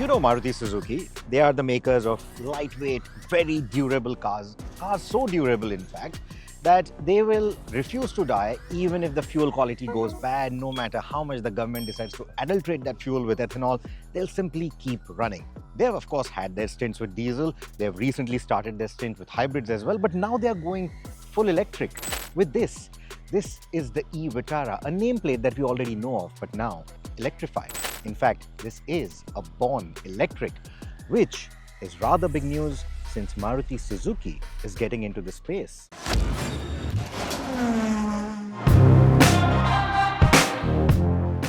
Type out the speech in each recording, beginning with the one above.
You know Maruti Suzuki, they are the makers of lightweight, very durable cars. Cars so durable, in fact, that they will refuse to die even if the fuel quality goes bad. No matter how much the government decides to adulterate that fuel with ethanol, they'll simply keep running. They have, of course, had their stints with diesel. They have recently started their stint with hybrids as well, but now they are going full electric with this. This is the e-vitara, a nameplate that we already know of, but now electrified. In fact, this is a born electric, which is rather big news since Maruti Suzuki is getting into the space.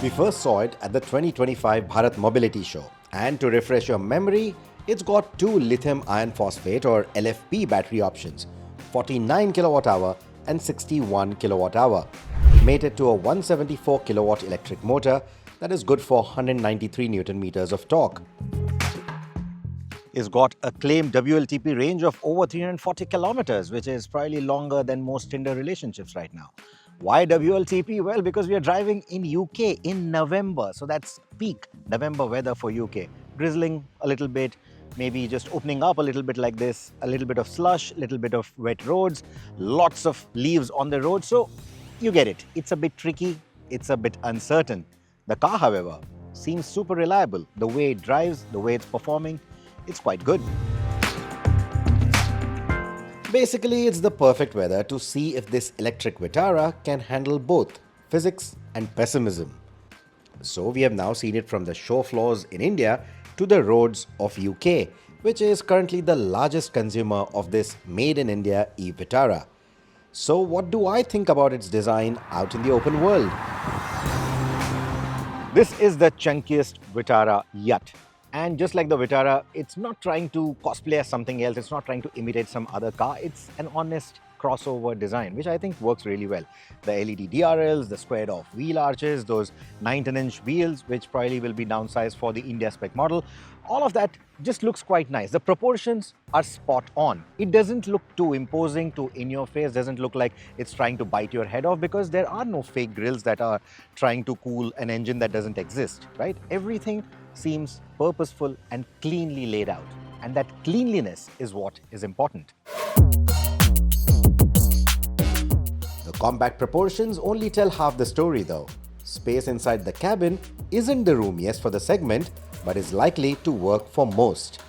We first saw it at the 2025 Bharat Mobility Show. And to refresh your memory, it's got two lithium iron phosphate or LFP battery options, 49 kWh and 61 kWh, mated to a 174 kilowatt electric motor that is good for 193 Newton meters of torque. It's got a claimed WLTP range of over 340 kilometers, which is probably longer than most Tinder relationships right now. Why WLTP? Well, because we are driving in UK in November, so that's peak November weather for UK. Drizzling a little bit, maybe just opening up a little bit like this, a little bit of slush, a little bit of wet roads, lots of leaves on the road, so you get it. It's a bit tricky, it's a bit uncertain. The car, however, seems super reliable. The way it drives, the way it's performing, it's quite good. Basically, it's the perfect weather to see if this electric Vitara can handle both physics and pessimism. So we have now seen it from the show floors in India to the roads of UK, which is currently the largest consumer of this Made-in-India eVitara. So what do I think about its design out in the open world? This is the chunkiest Vitara yet. And just like the Vitara, it's not trying to cosplay as something else. It's not trying to imitate some other car. It's an honest crossover design, which I think works really well. The LED DRLs, the squared off wheel arches, those 19-inch wheels, which probably will be downsized for the India spec model. All of that just looks quite nice. The proportions are spot on. It doesn't look too imposing, too in your face, doesn't look like it's trying to bite your head off, because there are no fake grills that are trying to cool an engine that doesn't exist, right? Everything seems purposeful and cleanly laid out. And that cleanliness is what is important. The compact proportions only tell half the story though. Space inside the cabin isn't the roomiest for the segment, but is likely to work for most.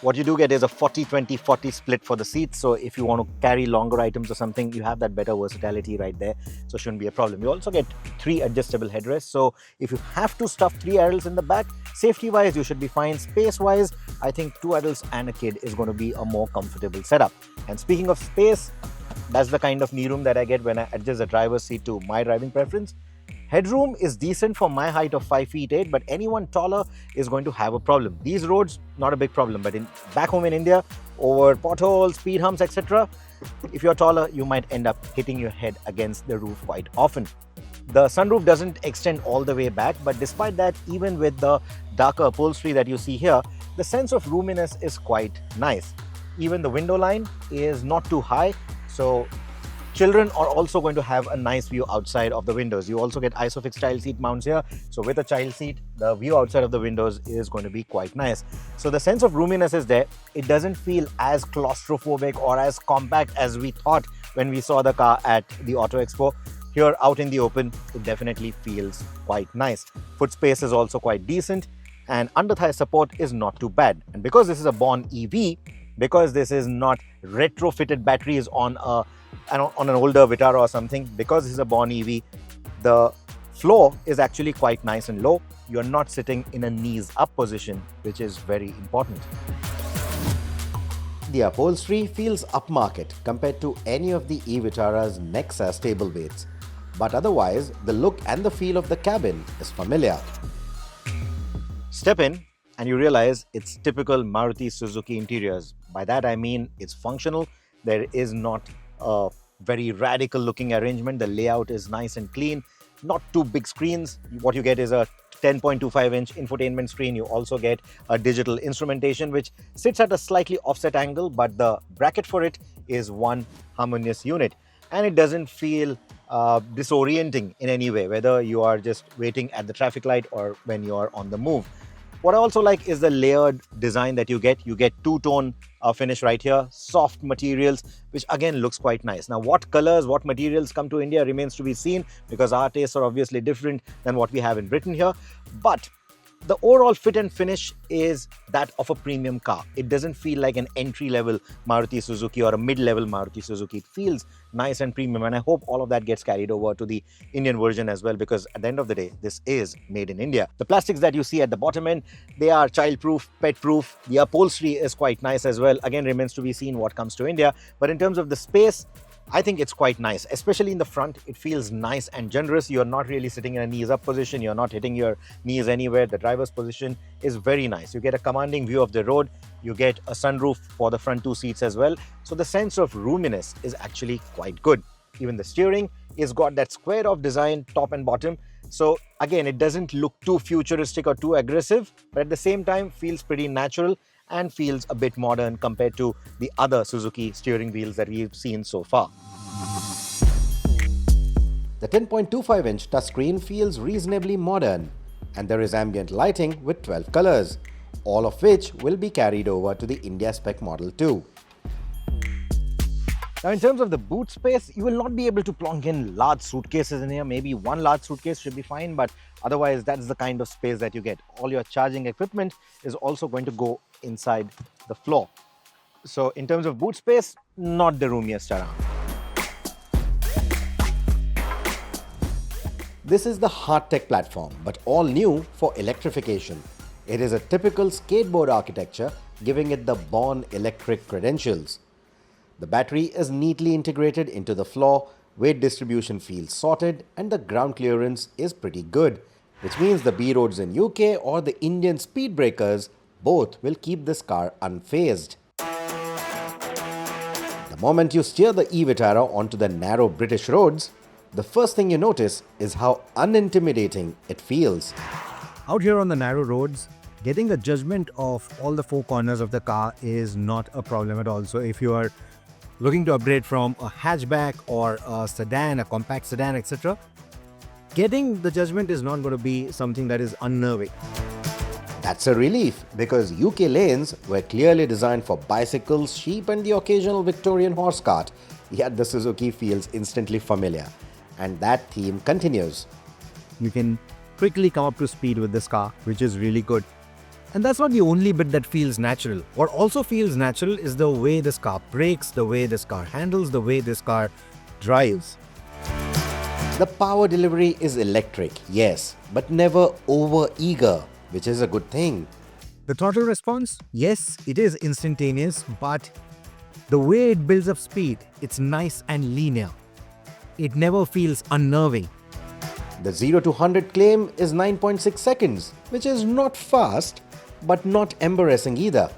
What you do get is a 40-20-40 split for the seats, so if you want to carry longer items or something, you have that better versatility right there, so shouldn't be a problem. You also get 3 adjustable headrests, so if you have to stuff 3 adults in the back, safety-wise you should be fine. Space-wise, I think 2 adults and a kid is going to be a more comfortable setup. And speaking of space, that's the kind of knee room that I get when I adjust the driver's seat to my driving preference. Headroom is decent for my height of 5 feet 8, but anyone taller is going to have a problem. These roads, not a big problem, but back home in India, over potholes, speed humps, etc., if you're taller, you might end up hitting your head against the roof quite often. The sunroof doesn't extend all the way back, but despite that, even with the darker upholstery that you see here, the sense of roominess is quite nice. Even the window line is not too high, so children are also going to have a nice view outside of the windows. You also get ISOFIX style seat mounts here. So with a child seat, the view outside of the windows is going to be quite nice. So the sense of roominess is there. It doesn't feel as claustrophobic or as compact as we thought when we saw the car at the Auto Expo. Here out in the open, it definitely feels quite nice. Foot space is also quite decent, and under thigh support is not too bad. And because this is a born EV, because this is not retrofitted batteries on an older Vitara or something, because this is a born EV, the floor is actually quite nice and low. You're not sitting in a knees up position, which is very important. The upholstery feels upmarket compared to any of the eVitara's Nexa stableweights. But otherwise, the look and the feel of the cabin is familiar. Step in and you realize it's typical Maruti Suzuki interiors. By that I mean it's functional. There is not a very radical looking arrangement. The layout is nice and clean, not too big screens. What you get is a 10.25-inch infotainment screen. You also get a digital instrumentation which sits at a slightly offset angle, but the bracket for it is one harmonious unit, and it doesn't feel disorienting in any way, whether you are just waiting at the traffic light or when you are on the move. What I also like is the layered design that you get. You get two-tone finish right here, soft materials, which again looks quite nice. Now, what colors, what materials come to India remains to be seen, because our tastes are obviously different than what we have in Britain here. But the overall fit and finish is that of a premium car. It doesn't feel like an entry-level Maruti Suzuki or a mid-level Maruti Suzuki. It feels nice and premium, and I hope all of that gets carried over to the Indian version as well, because at the end of the day, this is made in India. The plastics that you see at the bottom end, they are child-proof, pet-proof. The upholstery is quite nice as well. Again, remains to be seen what comes to India. But in terms of the space, I think it's quite nice, especially in the front. It feels nice and generous. You're not really sitting in a knees up position. You're not hitting your knees anywhere. The driver's position is very nice. You get a commanding view of the road. You get a sunroof for the front two seats as well. So the sense of roominess is actually quite good. Even the steering is got that square off design, top and bottom. So again, it doesn't look too futuristic or too aggressive, but at the same time feels pretty natural and feels a bit modern compared to the other Suzuki steering wheels that we've seen so far. The 10.25-inch touchscreen feels reasonably modern, and there is ambient lighting with 12 colors, all of which will be carried over to the India spec model too. Now, in terms of the boot space, you will not be able to plonk in large suitcases in here. Maybe one large suitcase should be fine, but otherwise that's the kind of space that you get. All your charging equipment is also going to go inside the floor. So in terms of boot space, not the roomiest around. This is the hardtech platform, but all new for electrification. It is a typical skateboard architecture, giving it the born electric credentials. The battery is neatly integrated into the floor, weight distribution feels sorted, and the ground clearance is pretty good, which means the B roads in UK or the Indian speed breakers both will keep this car unfazed. The moment you steer the e-Vitara onto the narrow British roads, the first thing you notice is how unintimidating it feels. Out here on the narrow roads, getting a judgment of all the four corners of the car is not a problem at all. So if you are looking to upgrade from a hatchback or a sedan, a compact sedan, etc., getting the judgment is not going to be something that is unnerving. That's a relief, because UK lanes were clearly designed for bicycles, sheep and the occasional Victorian horse cart, yet the Suzuki feels instantly familiar. And that theme continues. You can quickly come up to speed with this car, which is really good. And that's not the only bit that feels natural. What also feels natural is the way this car brakes, the way this car handles, the way this car drives. The power delivery is electric, yes, but never over-eager, which is a good thing. The throttle response, yes, it is instantaneous, but the way it builds up speed, it's nice and linear. It never feels unnerving. The 0 to 100 claim is 9.6 seconds, which is not fast, but not embarrassing either.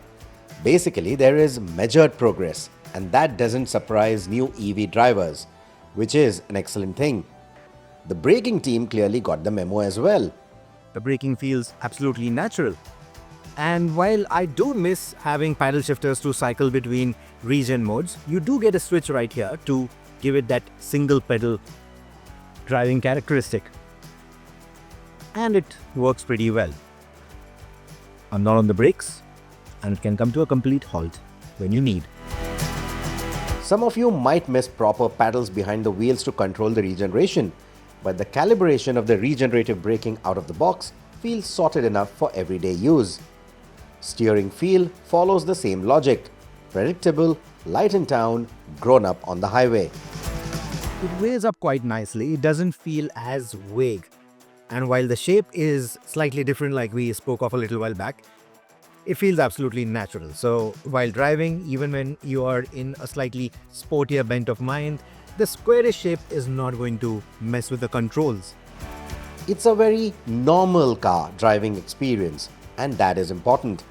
Basically, there is measured progress, and that doesn't surprise new EV drivers, which is an excellent thing. The braking team clearly got the memo as well. The braking feels absolutely natural. And while I do miss having paddle shifters to cycle between regen modes, you do get a switch right here to give it that single pedal driving characteristic. And it works pretty well. I'm not on the brakes, and it can come to a complete halt when you need. Some of you might miss proper paddles behind the wheels to control the regeneration, but the calibration of the regenerative braking out of the box feels sorted enough for everyday use. Steering feel follows the same logic: predictable, light in town, grown up on the highway. It weighs up quite nicely. It doesn't feel as vague. And while the shape is slightly different, like we spoke of a little while back, it feels absolutely natural. So while driving, even when you are in a slightly sportier bent of mind, the squarish shape is not going to mess with the controls. It's a very normal car driving experience, and that is important.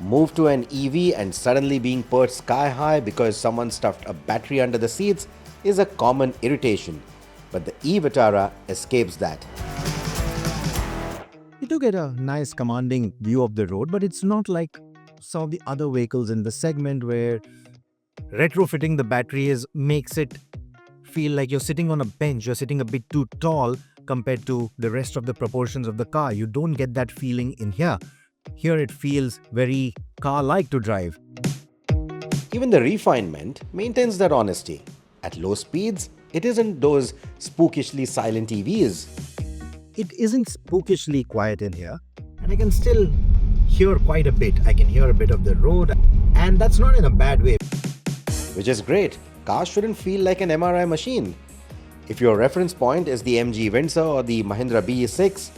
Move to an EV and suddenly being perched sky high because someone stuffed a battery under the seats is a common irritation, but the e-Vitara escapes that. You do get a nice commanding view of the road, but it's not like some of the other vehicles in the segment where retrofitting the batteries makes it feel like you're sitting on a bench, you're sitting a bit too tall compared to the rest of the proportions of the car. You don't get that feeling in here. Here it feels very car-like to drive. Even the refinement maintains that honesty. At low speeds, it isn't those spookishly silent EVs. It isn't spookishly quiet in here, and I can still hear quite a bit. I can hear a bit of the road, and that's not in a bad way. Which is great. Cars shouldn't feel like an MRI machine. If your reference point is the MG Windsor or the Mahindra BE6,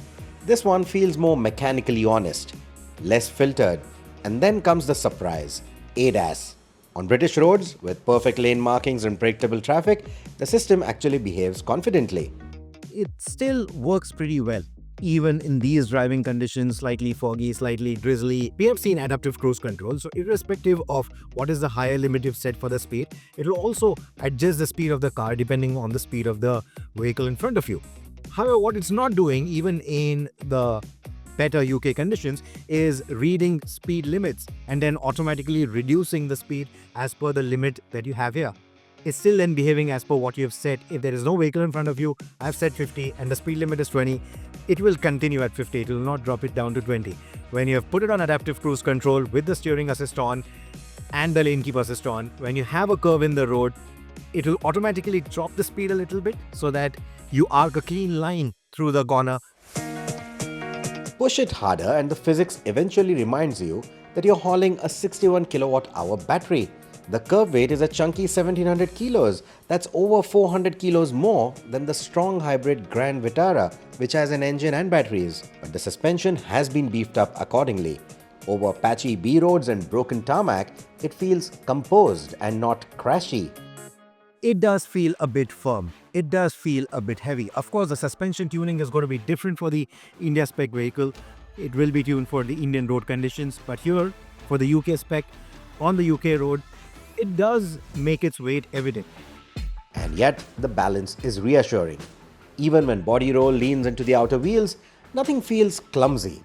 this one feels more mechanically honest, less filtered. And then comes the surprise, ADAS. On British roads, with perfect lane markings and predictable traffic, the system actually behaves confidently. It still works pretty well. Even in these driving conditions, slightly foggy, slightly drizzly, we have seen adaptive cruise control. So irrespective of what is the higher limit you've set for the speed, it will also adjust the speed of the car depending on the speed of the vehicle in front of you. However, what it's not doing, even in the better UK conditions, is reading speed limits and then automatically reducing the speed as per the limit that you have here. It's still then behaving as per what you have set. If there is no vehicle in front of you, I've set 50 and the speed limit is 20, it will continue at 50. It will not drop it down to 20. When you have put it on adaptive cruise control with the steering assist on and the lane keep assist on, when you have a curve in the road, it will automatically drop the speed a little bit so that you arc a clean line through the corner. Push it harder and the physics eventually reminds you that you're hauling a 61 kilowatt-hour battery. The curb weight is a chunky 1700 kilos. That's over 400 kilos more than the strong hybrid Grand Vitara, which has an engine and batteries. But the suspension has been beefed up accordingly. Over patchy B roads and broken tarmac, it feels composed and not crashy. It does feel a bit firm. It does feel a bit heavy. Of course, the suspension tuning is going to be different for the India spec vehicle. It will be tuned for the Indian road conditions. But here, for the UK spec, on the UK road, it does make its weight evident. And yet, the balance is reassuring. Even when body roll leans into the outer wheels, nothing feels clumsy.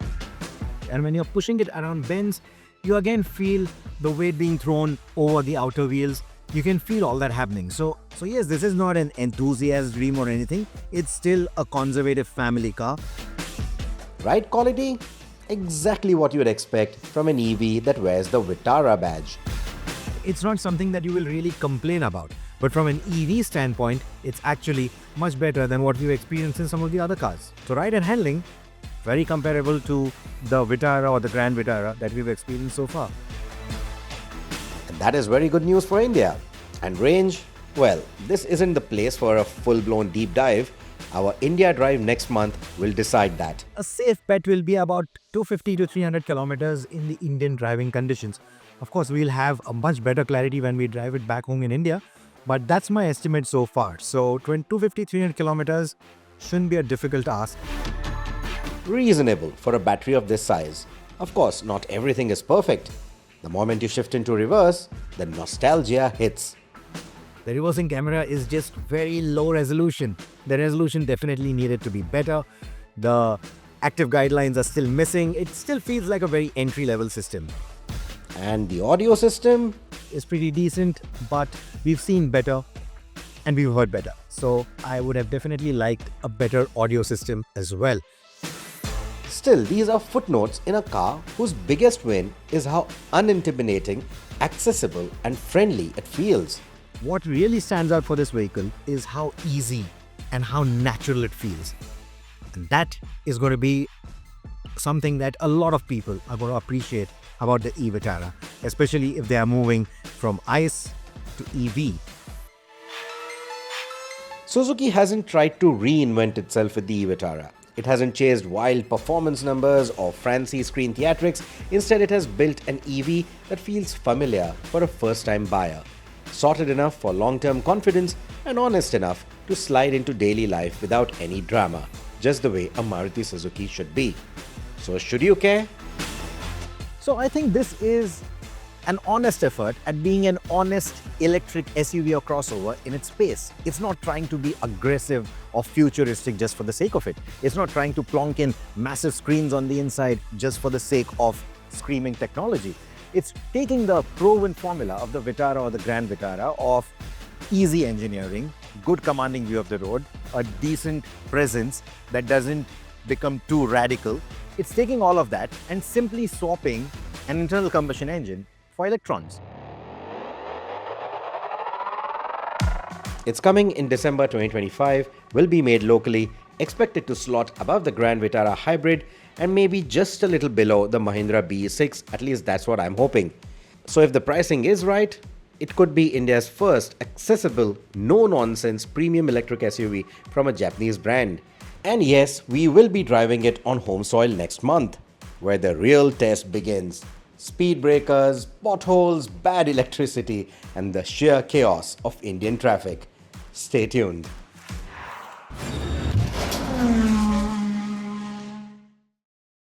And when you're pushing it around bends, you again feel the weight being thrown over the outer wheels. You can feel all that happening. So yes, this is not an enthusiast dream or anything. It's still a conservative family car. Ride quality? Exactly what you would expect from an EV that wears the Vitara badge. It's not something that you will really complain about. But from an EV standpoint, it's actually much better than what we've experienced in some of the other cars. So ride and handling, very comparable to the Vitara or the Grand Vitara that we've experienced so far. And that is very good news for India. And range? Well, this isn't the place for a full-blown deep dive. Our India drive next month will decide that. A safe bet will be about 250 to 300 kilometers in the Indian driving conditions. Of course, we'll have a much better clarity when we drive it back home in India, but that's my estimate so far. So 250, 300 kilometers shouldn't be a difficult ask. Reasonable for a battery of this size. Of course, not everything is perfect. The moment you shift into reverse, the nostalgia hits. The reversing camera is just very low resolution. The resolution definitely needed to be better. The active guidelines are still missing. It still feels like a very entry-level system. And the audio system? Is pretty decent, but we've seen better and we've heard better. So I would have definitely liked a better audio system as well. Still, these are footnotes in a car whose biggest win is how unintimidating, accessible and friendly it feels. What really stands out for this vehicle is how easy and how natural it feels. And that is going to be something that a lot of people are going to appreciate about the e-Vitara, especially if they are moving from ICE to EV. Suzuki hasn't tried to reinvent itself with the e-Vitara. It hasn't chased wild performance numbers or fancy screen theatrics. Instead, it has built an EV that feels familiar for a first-time buyer. Sorted enough for long-term confidence and honest enough to slide into daily life without any drama, just the way a Maruti Suzuki should be. So should you care? So I think this is an honest effort at being an honest electric SUV or crossover in its space. It's not trying to be aggressive or futuristic just for the sake of it. It's not trying to plonk in massive screens on the inside just for the sake of screaming technology. It's taking the proven formula of the Vitara or the Grand Vitara of easy engineering, good commanding view of the road, a decent presence that doesn't become too radical. It's taking all of that and simply swapping an internal combustion engine for electrons. It's coming in December 2025, will be made locally, expected to slot above the Grand Vitara Hybrid and maybe just a little below the Mahindra BE6, at least that's what I'm hoping. So if the pricing is right, it could be India's first accessible, no-nonsense premium electric SUV from a Japanese brand. And yes, we will be driving it on home soil next month, where the real test begins. Speed breakers, potholes, bad electricity, and the sheer chaos of Indian traffic. Stay tuned.